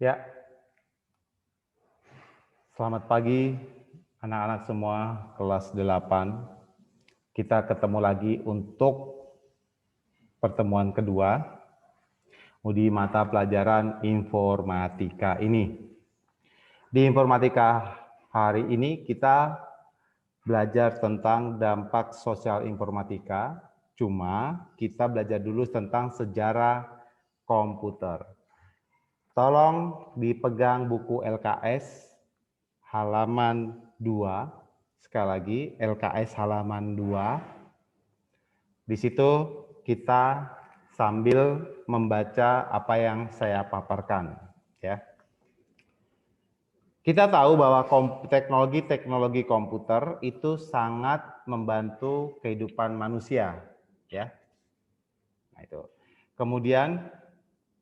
Ya, selamat pagi anak-anak semua kelas 8. Kita ketemu lagi untuk pertemuan kedua di mata pelajaran informatika ini. Di informatika hari ini kita belajar tentang dampak sosial informatika, cuma kita belajar dulu tentang sejarah komputer. Tolong dipegang buku LKS halaman 2, sekali lagi LKS halaman 2. Di situ kita sambil membaca apa yang saya paparkan, ya. Kita tahu bahwa teknologi komputer itu sangat membantu kehidupan manusia, ya. Nah, itu. Kemudian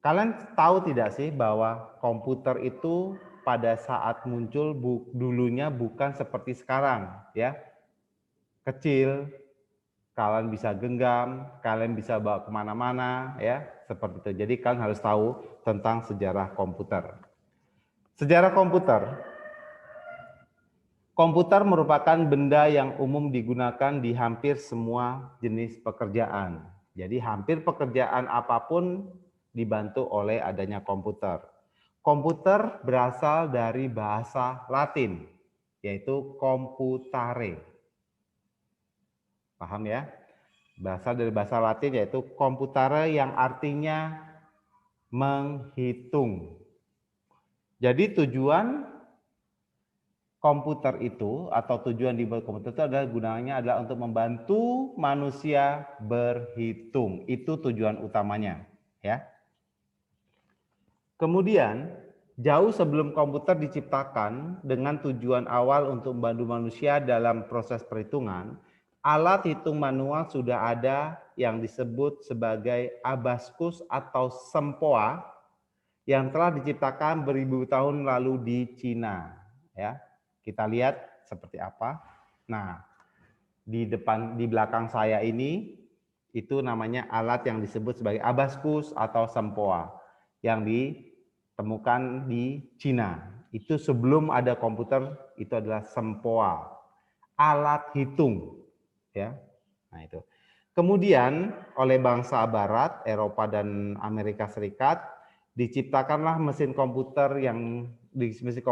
kalian tahu tidak sih bahwa komputer itu pada saat muncul dulunya bukan seperti sekarang, ya. Kecil, kalian bisa genggam, kalian bisa bawa kemana-mana, ya, seperti itu. Jadi kalian harus tahu tentang sejarah komputer. Sejarah komputer. Komputer merupakan benda yang umum digunakan di hampir semua jenis pekerjaan. Jadi hampir pekerjaan apapun dibantu oleh adanya komputer. Komputer berasal dari bahasa Latin, yaitu computare. Paham ya? Berasal dari bahasa Latin yaitu computare yang artinya menghitung. Jadi tujuan komputer itu atau tujuan dibuat komputer itu adalah gunanya adalah untuk membantu manusia berhitung. Itu tujuan utamanya, ya. Kemudian, jauh sebelum komputer diciptakan dengan tujuan awal untuk membantu manusia dalam proses perhitungan, alat hitung manual sudah ada yang disebut sebagai abaskus atau sempoa yang telah diciptakan beribu tahun lalu di Cina, ya. Kita lihat seperti apa. Nah, di belakang saya ini itu namanya alat yang disebut sebagai abaskus atau sempoa yang ditemukan di Cina. Itu sebelum ada komputer, itu adalah sempoa, alat hitung, ya. Nah, itu. Kemudian oleh bangsa barat, Eropa dan Amerika Serikat diciptakanlah mesin komputer mesin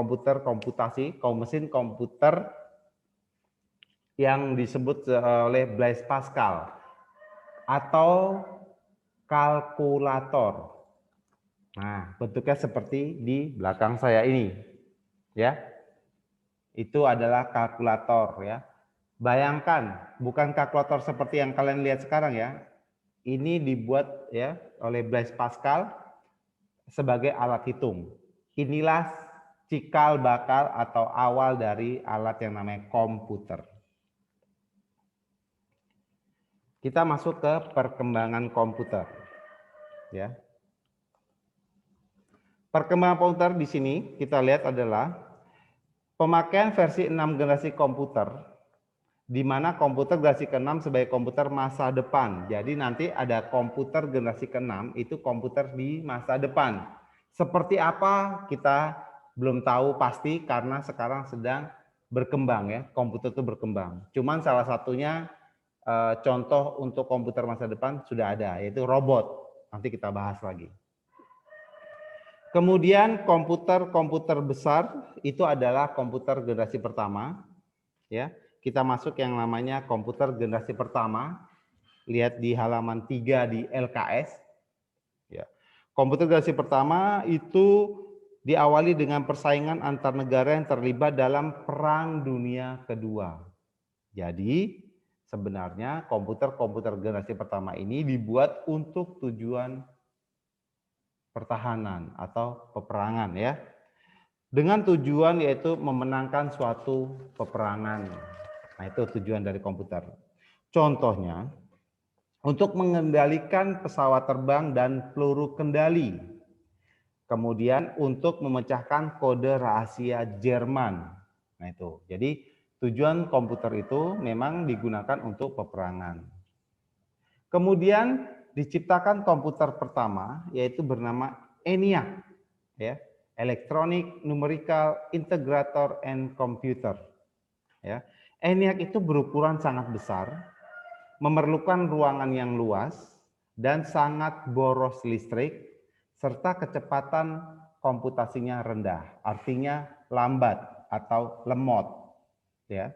komputer yang disebut oleh Blaise Pascal atau kalkulator. Nah, bentuknya seperti di belakang saya ini, ya. Itu adalah kalkulator, ya. Bayangkan, bukan kalkulator seperti yang kalian lihat sekarang, ya. Ini dibuat ya oleh Blaise Pascal sebagai alat hitung. Inilah cikal bakal atau awal dari alat yang namanya komputer. Kita masuk ke perkembangan komputer. Ya. Perkembangan komputer di sini kita lihat adalah pemakaian versi 6 generasi komputer, di mana komputer generasi ke-6 sebagai komputer masa depan. Jadi nanti ada komputer generasi ke-6 itu komputer di masa depan. Seperti apa kita belum tahu pasti karena sekarang sedang berkembang, ya, komputer itu berkembang. Cuman salah satunya contoh untuk komputer masa depan sudah ada, yaitu robot. Nanti kita bahas lagi. Kemudian komputer besar itu adalah komputer generasi pertama, ya. Kita masuk yang namanya komputer generasi pertama. Lihat di halaman 3 di LKS. Ya. Komputer generasi pertama itu diawali dengan persaingan antar negara yang terlibat dalam Perang Dunia Kedua. Jadi sebenarnya komputer generasi pertama ini dibuat untuk tujuan pertahanan atau peperangan, ya. Dengan tujuan yaitu memenangkan suatu peperangan. Nah, itu tujuan dari komputer. Contohnya, untuk mengendalikan pesawat terbang dan peluru kendali. Kemudian untuk memecahkan kode rahasia Jerman. Nah, itu. Jadi tujuan komputer itu memang digunakan untuk peperangan. Kemudian diciptakan komputer pertama yaitu bernama ENIAC, ya. Electronic Numerical Integrator and Computer. Ya. ENIAC itu berukuran sangat besar, memerlukan ruangan yang luas, dan sangat boros listrik, serta kecepatan komputasinya rendah, artinya lambat atau lemot. Ya.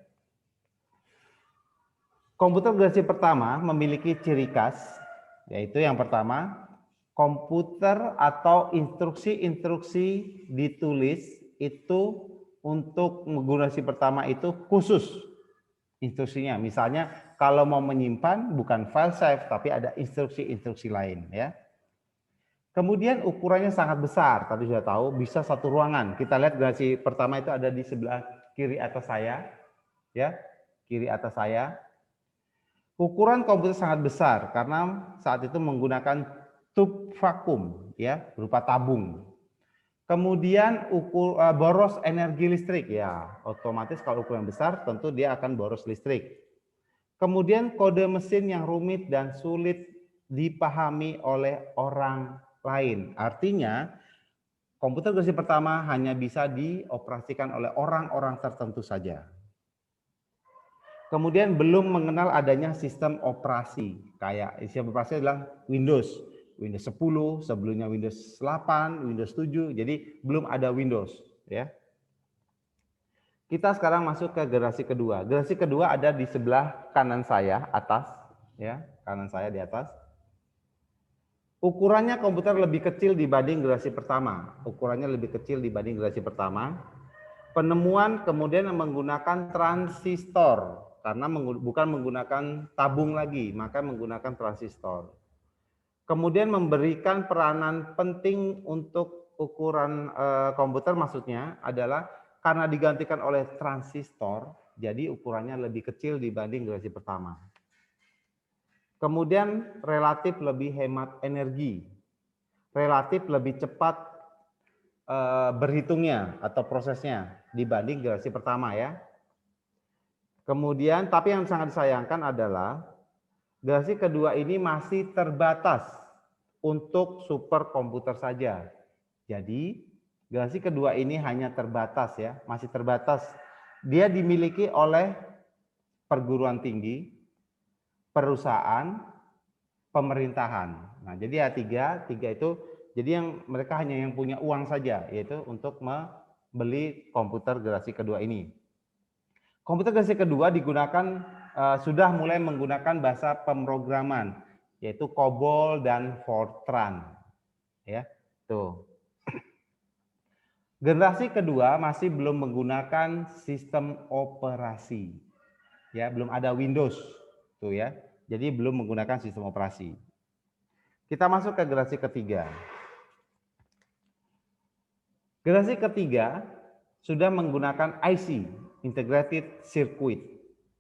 Komputer generasi pertama memiliki ciri khas, yaitu yang pertama, komputer atau instruksi-instruksi ditulis itu untuk generasi pertama itu khusus instruksinya. Misalnya kalau mau menyimpan bukan file save tapi ada instruksi-instruksi lain ya. Kemudian ukurannya sangat besar, tadi sudah tahu bisa satu ruangan. Kita lihat generasi pertama itu ada di sebelah kiri atas saya ya, kiri atas saya. Ukuran komputer sangat besar karena saat itu menggunakan tube vakum ya, berupa tabung. Kemudian boros energi listrik ya, otomatis kalau ukuran besar tentu dia akan boros listrik. Kemudian kode mesin yang rumit dan sulit dipahami oleh orang lain. Artinya komputer generasi pertama hanya bisa dioperasikan oleh orang-orang tertentu saja. Kemudian belum mengenal adanya sistem operasi. Kayak sistem operasi adalah Windows 10, sebelumnya Windows 8, Windows 7. Jadi belum ada Windows, ya. Kita sekarang masuk ke generasi kedua. Generasi kedua ada di sebelah kanan saya atas, ya, kanan saya di atas. Ukurannya komputer lebih kecil dibanding generasi pertama. Ukurannya lebih kecil dibanding generasi pertama. Penemuan kemudian menggunakan transistor. Karena bukan menggunakan tabung lagi, maka menggunakan transistor. Kemudian memberikan peranan penting untuk ukuran komputer, maksudnya adalah karena digantikan oleh transistor, jadi ukurannya lebih kecil dibanding generasi pertama. Kemudian relatif lebih hemat energi, relatif lebih cepat berhitungnya atau prosesnya dibanding generasi pertama ya. Kemudian, tapi yang sangat disayangkan adalah generasi kedua ini masih terbatas untuk superkomputer saja. Jadi, generasi kedua ini hanya terbatas ya, masih terbatas. Dia dimiliki oleh perguruan tinggi, perusahaan, pemerintahan. Nah, jadi ya tiga itu, jadi yang mereka hanya yang punya uang saja, yaitu untuk membeli komputer generasi kedua ini. Komputer generasi kedua digunakan sudah mulai menggunakan bahasa pemrograman yaitu COBOL dan Fortran. Ya, tuh. Generasi kedua masih belum menggunakan sistem operasi. Ya, belum ada Windows tuh ya. Jadi belum menggunakan sistem operasi. Kita masuk ke generasi ketiga. Generasi ketiga sudah menggunakan IC, Integrated Circuit,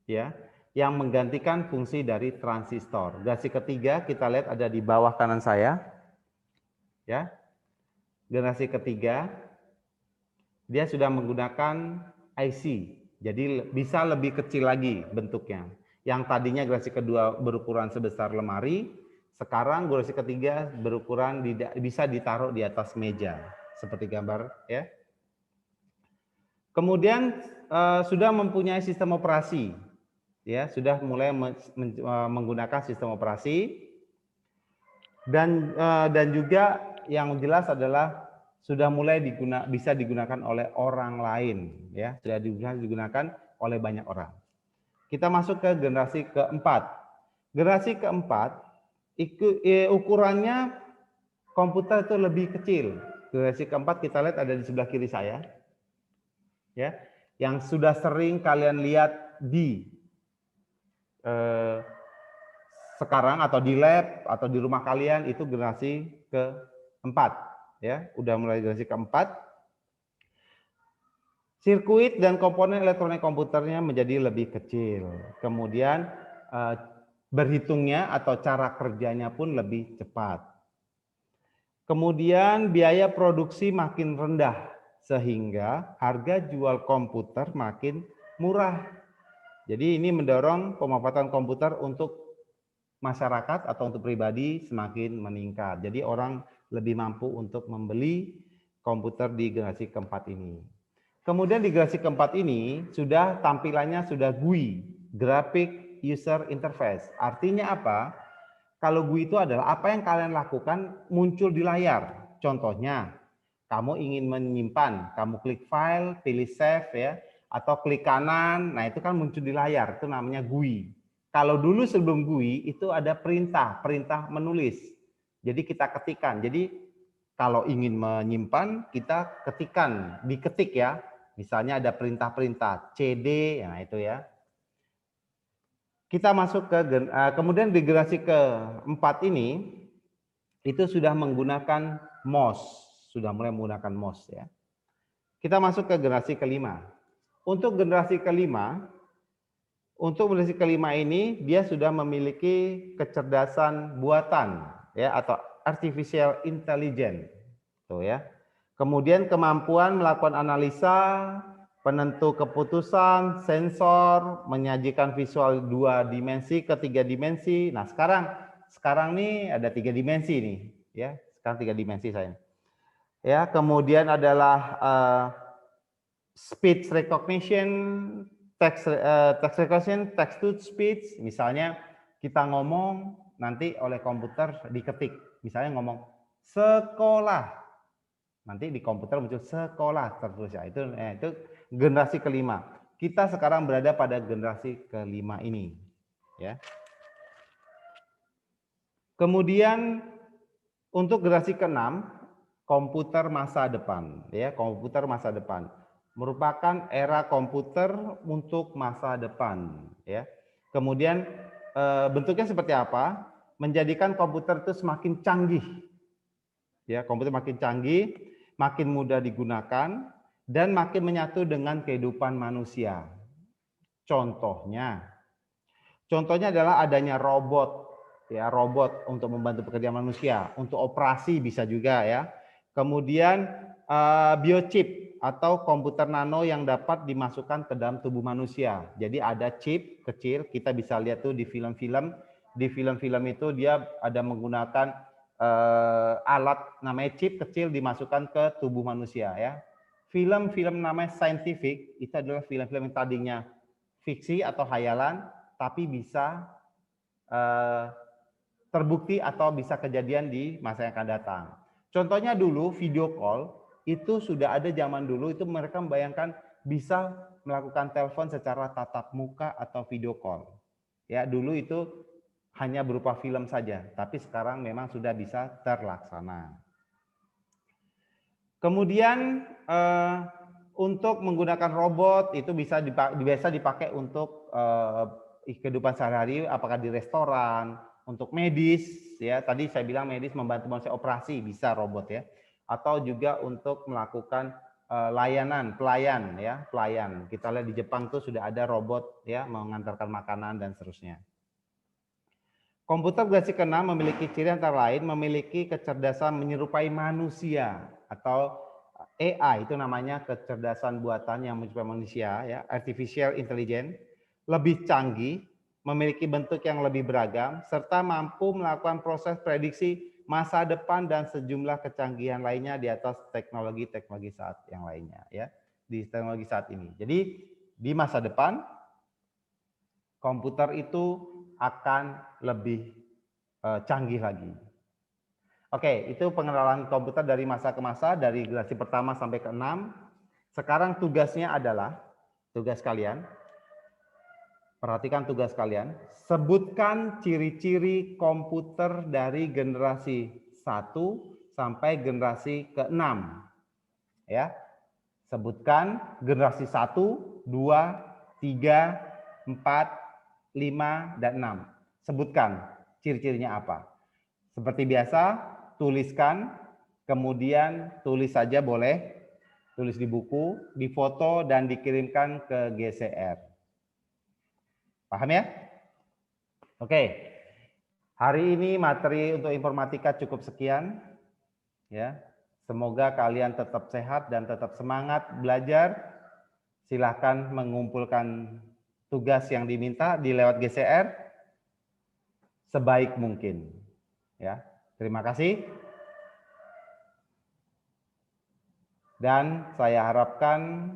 ya, yang menggantikan fungsi dari transistor. Generasi ketiga kita lihat ada di bawah kanan saya, ya. Generasi ketiga dia sudah menggunakan IC, jadi bisa lebih kecil lagi bentuknya. Yang tadinya generasi kedua berukuran sebesar lemari, sekarang generasi ketiga berukuran bisa ditaruh di atas meja, seperti gambar, ya. Kemudian sudah mempunyai sistem operasi, ya, sudah mulai menggunakan sistem operasi, dan juga yang jelas adalah sudah mulai bisa digunakan oleh orang lain, ya, sudah digunakan oleh banyak orang. Kita masuk ke generasi keempat. Generasi keempat ukurannya komputer itu lebih kecil. Generasi keempat kita lihat ada di sebelah kiri saya. Ya, yang sudah sering kalian lihat di sekarang atau di lab atau di rumah kalian itu generasi keempat, ya, udah mulai generasi keempat. Sirkuit dan komponen elektronik komputernya menjadi lebih kecil, kemudian berhitungnya atau cara kerjanya pun lebih cepat. Kemudian biaya produksi makin rendah, sehingga harga jual komputer makin murah. Jadi ini mendorong pemanfaatan komputer untuk masyarakat atau untuk pribadi semakin meningkat. Jadi orang lebih mampu untuk membeli komputer di generasi keempat ini. Kemudian di generasi keempat ini sudah tampilannya sudah GUI, Graphic User Interface. Artinya apa? Kalau GUI itu adalah apa yang kalian lakukan muncul di layar. Contohnya, kamu ingin menyimpan, kamu klik file, pilih save ya, atau klik kanan, nah itu kan muncul di layar, itu namanya GUI. Kalau dulu sebelum GUI itu ada perintah menulis. Jadi kita ketikkan. Jadi kalau ingin menyimpan, kita ketikkan, diketik ya. Misalnya ada perintah-perintah CD, nah itu ya. Kita masuk ke kemudian di generasi keempat ini itu sudah menggunakan MOS, sudah mulai menggunakan MOS ya. Kita masuk ke generasi kelima. Untuk generasi kelima ini dia sudah memiliki kecerdasan buatan ya atau artificial intelligence. Tuh ya. Kemudian kemampuan melakukan analisa, penentu keputusan, sensor, menyajikan visual 2 dimensi ke 3 dimensi. Nah, sekarang nih ada 3 dimensi nih, ya. Sekarang 3 dimensi saya. Ya, kemudian adalah speech recognition, text recognition, text to speech. Misalnya kita ngomong nanti oleh komputer diketik. Misalnya ngomong sekolah. Nanti di komputer muncul sekolah tertulis ya. Itu generasi kelima. Kita sekarang berada pada generasi kelima ini, ya. Kemudian untuk generasi keenam, komputer masa depan, ya, komputer masa depan merupakan era komputer untuk masa depan, ya. Kemudian bentuknya seperti apa? Menjadikan komputer itu semakin canggih. Ya, komputer makin canggih, makin mudah digunakan, dan makin menyatu dengan kehidupan manusia. Contohnya adalah adanya robot, ya, robot untuk membantu pekerjaan manusia, untuk operasi bisa juga ya. Kemudian biochip atau komputer nano yang dapat dimasukkan ke dalam tubuh manusia. Jadi ada chip kecil, kita bisa lihat tuh di film-film. Di film-film itu dia ada menggunakan alat namanya chip kecil dimasukkan ke tubuh manusia ya. Film-film namanya scientific itu adalah film-film yang tadinya fiksi atau hayalan tapi bisa terbukti atau bisa kejadian di masa yang akan datang. Contohnya dulu video call itu sudah ada zaman dulu itu mereka membayangkan bisa melakukan telepon secara tatap muka atau video call. Ya, dulu itu hanya berupa film saja, tapi sekarang memang sudah bisa terlaksana. Kemudian untuk menggunakan robot itu biasa dipakai untuk kehidupan sehari-hari, apakah di restoran, untuk medis, ya tadi saya bilang medis membantu manusia operasi bisa robot ya, atau juga untuk melakukan pelayan. Kita lihat di Jepang tuh sudah ada robot ya mengantarkan makanan dan seterusnya. Komputer generasi ke-6 memiliki ciri antara lain memiliki kecerdasan menyerupai manusia atau AI, itu namanya kecerdasan buatan yang menyerupai manusia ya, artificial intelligence, lebih canggih, memiliki bentuk yang lebih beragam serta mampu melakukan proses prediksi masa depan dan sejumlah kecanggihan lainnya di atas teknologi saat yang lainnya ya, di teknologi saat ini. Jadi di masa depan komputer itu akan lebih canggih lagi. Oke, itu pengenalan komputer dari masa ke masa, dari generasi pertama sampai ke-6. Sekarang tugasnya adalah, tugas kalian, perhatikan tugas kalian, sebutkan ciri-ciri komputer dari generasi 1 sampai generasi ke-6. Ya, sebutkan generasi 1, 2, 3, 4, 5, dan 6. Sebutkan ciri-cirinya apa. Seperti biasa, tuliskan, kemudian tulis saja boleh, tulis di buku, difoto, dan dikirimkan ke GCR. Paham ya? Oke, hari ini materi untuk informatika cukup sekian. Ya, semoga kalian tetap sehat dan tetap semangat belajar. Silahkan mengumpulkan tugas yang diminta di lewat GCR sebaik mungkin. Ya, terima kasih. Dan saya harapkan